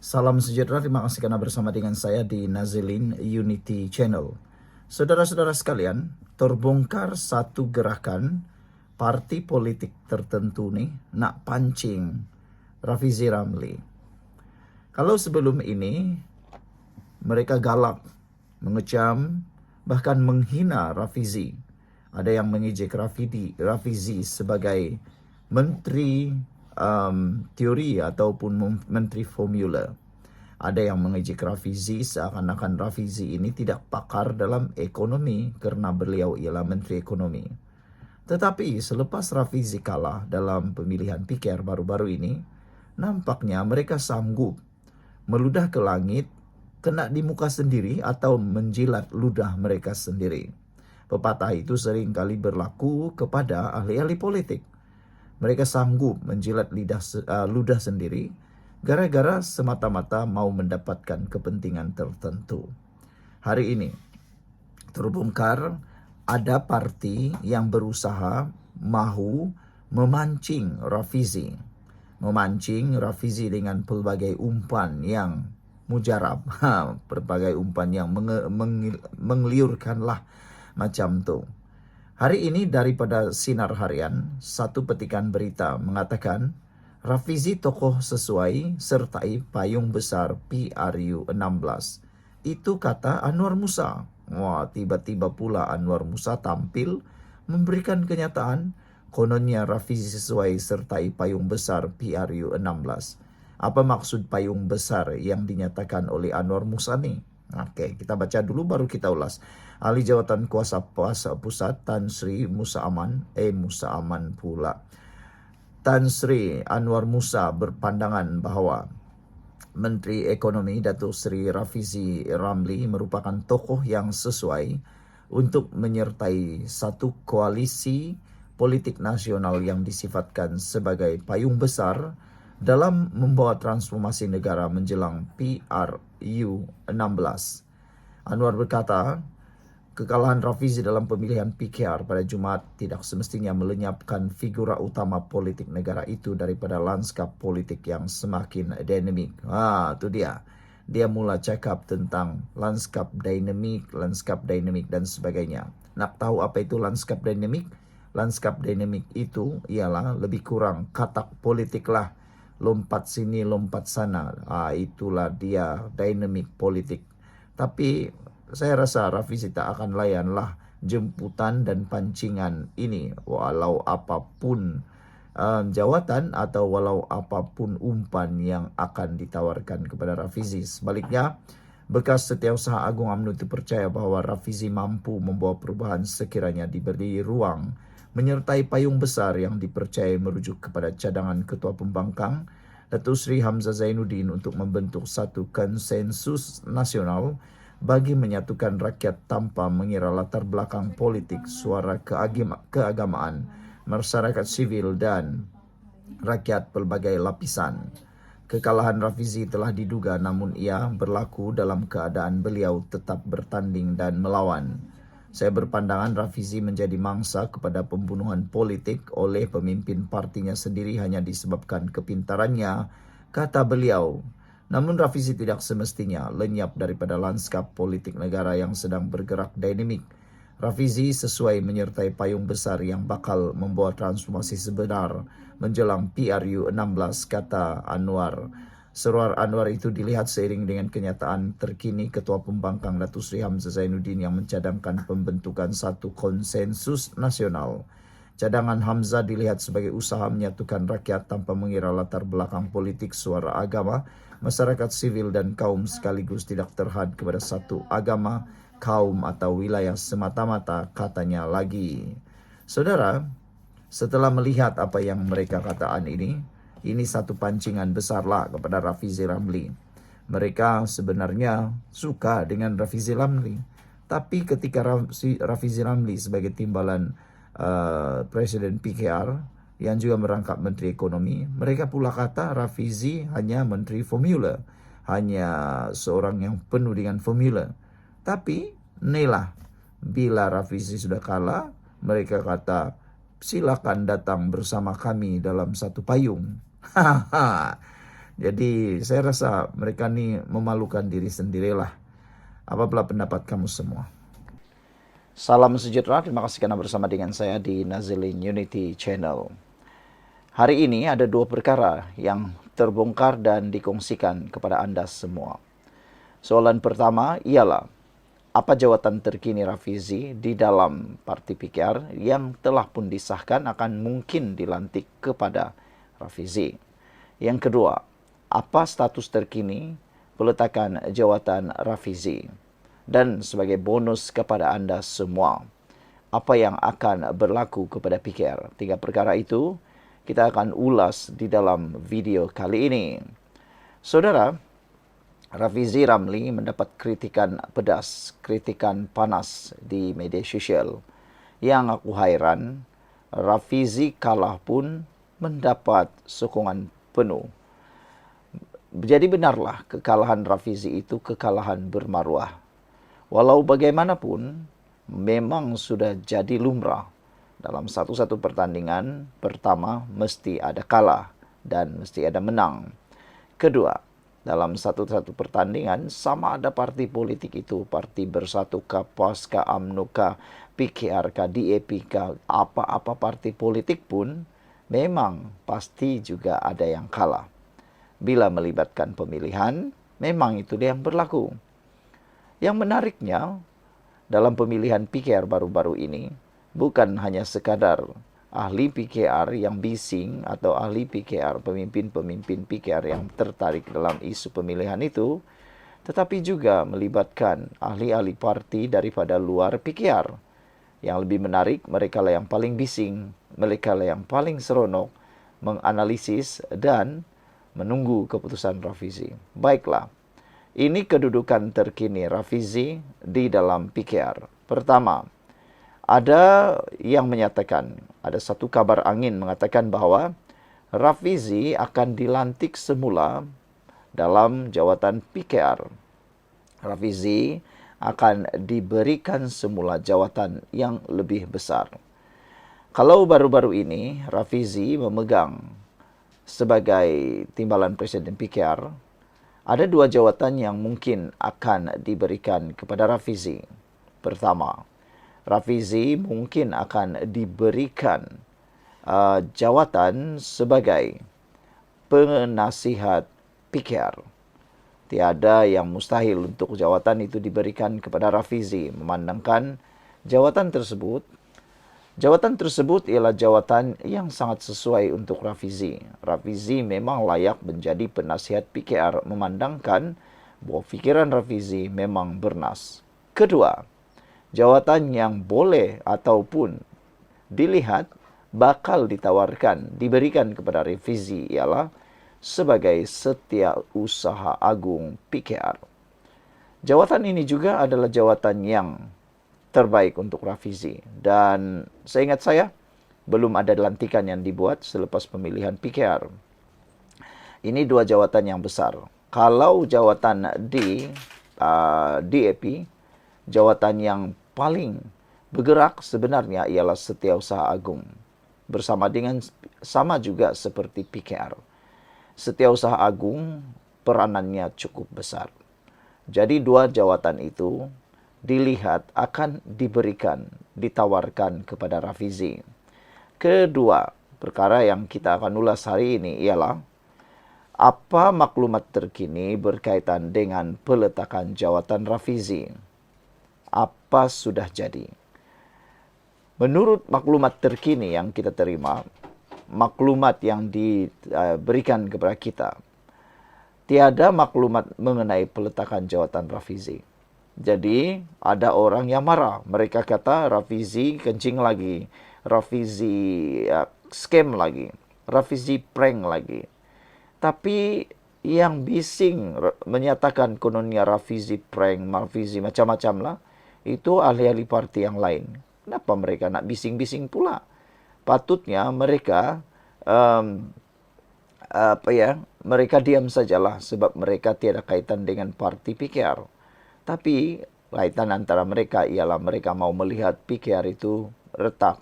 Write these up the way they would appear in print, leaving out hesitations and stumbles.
Salam sejahtera, terima kasih karena bersama dengan saya di Nazilin Unity Channel. Saudara-saudara sekalian, terbongkar satu gerakan parti politik tertentu nih nak pancing Rafizi Ramli. Kalau sebelum ini mereka galak, mengecam, bahkan menghina Rafizi. Ada yang mengejek Rafizi sebagai menteri teori ataupun menteri formula. Ada yang mengejek Rafizi seakan-akan Rafizi ini tidak pakar dalam ekonomi karena beliau ialah menteri ekonomi. Tetapi selepas Rafizi kalah dalam pemilihan PKR baru-baru ini, nampaknya mereka sanggup meludah ke langit, kena di muka sendiri atau menjilat ludah mereka sendiri. Pepatah itu sering kali berlaku kepada ahli-ahli politik. Mereka sanggup menjilat ludah sendiri gara-gara semata-mata mau mendapatkan kepentingan tertentu. Hari ini terbongkar ada parti yang berusaha mahu memancing Rafizi. Memancing Rafizi dengan pelbagai umpan yang mujarab. Berbagai umpan yang mengliurkan lah macam tu. Hari ini daripada Sinar Harian, satu petikan berita mengatakan Rafizi tokoh sesuai sertai payung besar PRU 16. Itu kata Anwar Musa. Wah, tiba-tiba pula Anwar Musa tampil memberikan kenyataan kononnya Rafizi sesuai sertai payung besar PRU 16. Apa maksud payung besar yang dinyatakan oleh Anwar Musa nih? Oke, kita baca dulu baru kita ulas. Ahli Jawatan Kuasa Pusat Tan Sri Musa Aman pula. Tan Sri Anwar Musa berpandangan bahawa Menteri Ekonomi Datuk Seri Rafizi Ramli merupakan tokoh yang sesuai untuk menyertai satu koalisi politik nasional yang disifatkan sebagai payung besar dalam membawa transformasi negara menjelang PRU 16. Anwar berkata, kekalahan Rafizi dalam pemilihan PKR pada Jumaat tidak semestinya melenyapkan figura utama politik negara itu daripada lanskap politik yang semakin dinamik. Itu dia. Dia mula cakap tentang lanskap dinamik dan sebagainya. Nak tahu apa itu lanskap dinamik? Lanskap dinamik itu ialah lebih kurang katak politik lah. Lompat sini, lompat sana. Itulah dia dinamik politik. Tapi saya rasa Rafizi tak akan layanlah jemputan dan pancingan ini walau apapun jawatan atau walau apapun umpan yang akan ditawarkan kepada Rafizi. Sebaliknya, bekas Setiausaha Agung UMNO itu percaya bahawa Rafizi mampu membawa perubahan sekiranya diberi ruang menyertai payung besar yang dipercayai merujuk kepada cadangan Ketua Pembangkang Datuk Seri Hamzah Zainuddin untuk membentuk satu konsensus nasional bagi menyatukan rakyat tanpa mengira latar belakang politik, suara keagamaan, masyarakat sivil dan rakyat pelbagai lapisan. Kekalahan Rafizi telah diduga namun ia berlaku dalam keadaan beliau tetap bertanding dan melawan. Saya berpandangan Rafizi menjadi mangsa kepada pembunuhan politik oleh pemimpin partinya sendiri hanya disebabkan kepintarannya, kata beliau. Namun Rafizi tidak semestinya lenyap daripada lanskap politik negara yang sedang bergerak dinamik. Rafizi sesuai menyertai payung besar yang bakal membawa transformasi sebenar menjelang PRU 16, kata Anwar. Seruan Anwar itu dilihat seiring dengan kenyataan terkini Ketua Pembangkang Datuk Seri Hamzah Zainuddin yang mencadangkan pembentukan satu konsensus nasional. Cadangan Hamzah dilihat sebagai usaha menyatukan rakyat tanpa mengira latar belakang politik, suara agama, masyarakat sivil dan kaum sekaligus tidak terhad kepada satu agama, kaum atau wilayah semata-mata, katanya lagi. Saudara, setelah melihat apa yang mereka katakan ini satu pancingan besarlah kepada Rafizi Ramli. Mereka sebenarnya suka dengan Rafizi Ramli. Tapi ketika Rafizi Ramli sebagai timbalan Presiden PKR yang juga merangkap Menteri Ekonomi, mereka pula kata Rafizi hanya Menteri Formula, hanya seorang yang penuh dengan formula. Tapi inilah, bila Rafizi sudah kalah, mereka kata silakan datang bersama kami dalam satu payung. Jadi saya rasa mereka ini memalukan diri sendirilah. Apalah pendapat kamu semua? Salam sejahtera, terima kasih karena bersama dengan saya di Nazilin Unity Channel. Hari ini ada dua perkara yang terbongkar dan dikongsikan kepada Anda semua. Soalan pertama ialah, apa jawatan terkini Rafizi di dalam Parti PKR yang telah pun disahkan akan mungkin dilantik kepada Rafizi? Yang kedua, apa status terkini peletakan jawatan Rafizi? Dan sebagai bonus kepada Anda semua, apa yang akan berlaku kepada PKR? Tiga perkara itu kita akan ulas di dalam video kali ini. Saudara, Rafizi Ramli mendapat kritikan pedas, kritikan panas di media sosial. Yang aku heran, Rafizi kalah pun mendapat sokongan penuh. Jadi benarlah kekalahan Rafizi itu kekalahan bermaruah. Walau bagaimanapun, memang sudah jadi lumrah. Dalam satu-satu pertandingan, pertama mesti ada kalah dan mesti ada menang. Kedua, dalam satu-satu pertandingan, sama ada parti politik itu, Parti Bersatu kah, PAS kah, UMNO kah, PKR kah, DAP kah, apa-apa parti politik pun, memang pasti juga ada yang kalah. Bila melibatkan pemilihan, memang itu dia yang berlaku. Yang menariknya, dalam pemilihan PKR baru-baru ini, bukan hanya sekadar ahli PKR yang bising atau ahli PKR, pemimpin-pemimpin PKR yang tertarik dalam isu pemilihan itu, tetapi juga melibatkan ahli-ahli parti daripada luar PKR. Yang lebih menarik, mereka lah yang paling bising, mereka lah yang paling seronok menganalisis dan menunggu keputusan Rafizi. Baiklah, ini kedudukan terkini Rafizi di dalam PKR. Pertama, ada yang menyatakan, ada satu kabar angin mengatakan bahwa Rafizi akan dilantik semula dalam jawatan PKR. Rafizi akan diberikan semula jawatan yang lebih besar. Kalau baru-baru ini Rafizi memegang sebagai timbalan Presiden PKR, ada dua jawatan yang mungkin akan diberikan kepada Rafizi. Pertama, Rafizi mungkin akan diberikan jawatan sebagai penasihat PKR. Tiada yang mustahil untuk jawatan itu diberikan kepada Rafizi, memandangkan Jawatan tersebut ialah jawatan yang sangat sesuai untuk Rafizi. Rafizi memang layak menjadi penasihat PKR, memandangkan bahwa fikiran Rafizi memang bernas. Kedua, jawatan yang boleh ataupun dilihat bakal diberikan kepada Rafizi ialah sebagai Setiausaha Agung PKR. Jawatan ini juga adalah jawatan yang terbaik untuk Rafizi. Dan seingat saya, belum ada lantikan yang dibuat selepas pemilihan PKR. Ini dua jawatan yang besar. Kalau jawatan di DAP, jawatan yang paling bergerak sebenarnya ialah Setiausaha Agung. Sama juga seperti PKR. Setiausaha Agung peranannya cukup besar. Jadi dua jawatan itu dilihat akan ditawarkan kepada Rafizi. Kedua, perkara yang kita akan ulas hari ini ialah apa maklumat terkini berkaitan dengan peletakan jawatan Rafizi. Apa sudah jadi? Menurut maklumat terkini yang kita terima, maklumat yang diberikan kepada kita, tiada maklumat mengenai peletakan jawatan Rafizi. Jadi ada orang yang marah. Mereka kata Rafizi kencing lagi, Rafizi scam lagi, Rafizi prank lagi. Tapi yang bising menyatakan kononnya Rafizi prank, Rafizi macam-macam lah, itu ahli-ahli parti yang lain. Kenapa mereka nak bising-bising pula? Patutnya mereka mereka diam sajalah sebab mereka tiada kaitan dengan parti PKR. Tapi kaitan antara mereka ialah mereka mau melihat PKR itu retak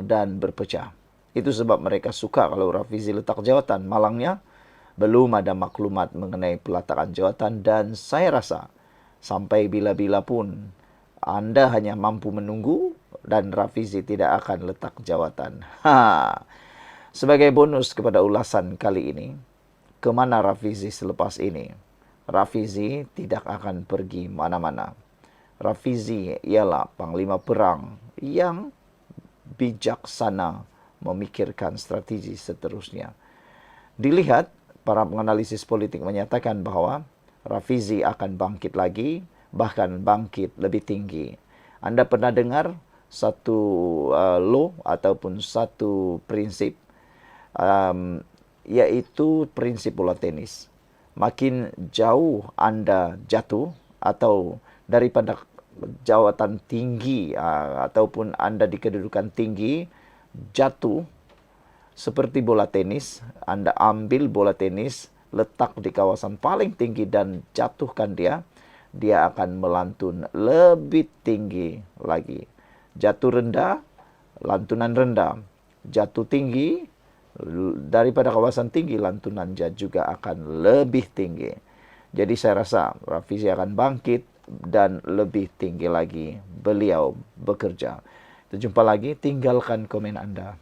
dan berpecah. Itu sebab mereka suka kalau Rafizi letak jawatan. Malangnya belum ada maklumat mengenai peletakan jawatan, dan saya rasa sampai bila-bila pun Anda hanya mampu menunggu dan Rafizi tidak akan letak jawatan. Sebagai bonus kepada ulasan kali ini, kemana Rafizi selepas ini? Rafizi tidak akan pergi mana-mana. Rafizi ialah panglima perang yang bijaksana memikirkan strategi seterusnya. Dilihat, para penganalisis politik menyatakan bahwa Rafizi akan bangkit lagi, bahkan bangkit lebih tinggi. Anda pernah dengar satu law ataupun satu prinsip, yaitu prinsip bola tenis. Makin jauh Anda jatuh atau daripada jawatan tinggi ataupun Anda di kedudukan tinggi, jatuh seperti bola tenis, Anda ambil bola tenis, letak di kawasan paling tinggi dan jatuhkan dia, dia akan melantun lebih tinggi lagi. Jatuh rendah, lantunan rendah. Jatuh tinggi, daripada kawasan tinggi, lantunan juga akan lebih tinggi. Jadi saya rasa Rafizi akan bangkit dan lebih tinggi lagi beliau bekerja. Kita jumpa lagi, tinggalkan komen Anda.